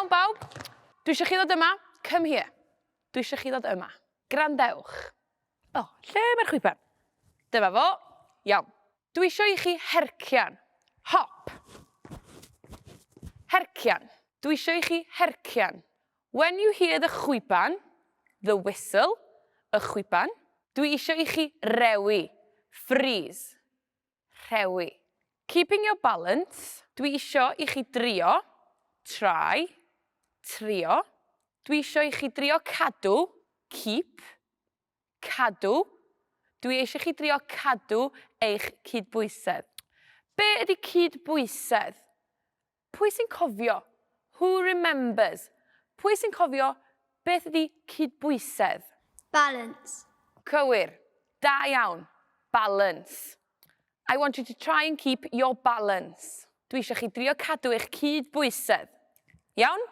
Iawn, bawb. Dwi eisiau chi ddod yma. Come here. Dwi eisiau chi ddod yma. Grandewch. O, lle mae'r chwipan? Dyma fo. Iawn. Dwi eisiau i chi hercian. Hop. Hercian. Dwi eisiau i chi hercian. When you hear the chwipan, the whistle, y chwipan, dwi eisiau i chi rewi. Freeze. Rewi. Keeping your balance, dwi eisiau i chi drio. Try. Trio. Dwi eisiau i chi drio cadw. Keep. Cadw. Dwi eisiau chi drio cadw eich cydbwysedd. Be ydy cydbwysedd? Pwy sy'n cofio? Who remembers? Pwy sy'n cofio beth ydy cydbwysedd? Balance. Cywir. Da iawn. Balance. I want you to try and keep your balance. Dwi eisiau chi drio cadw eich cydbwysedd. Iawn?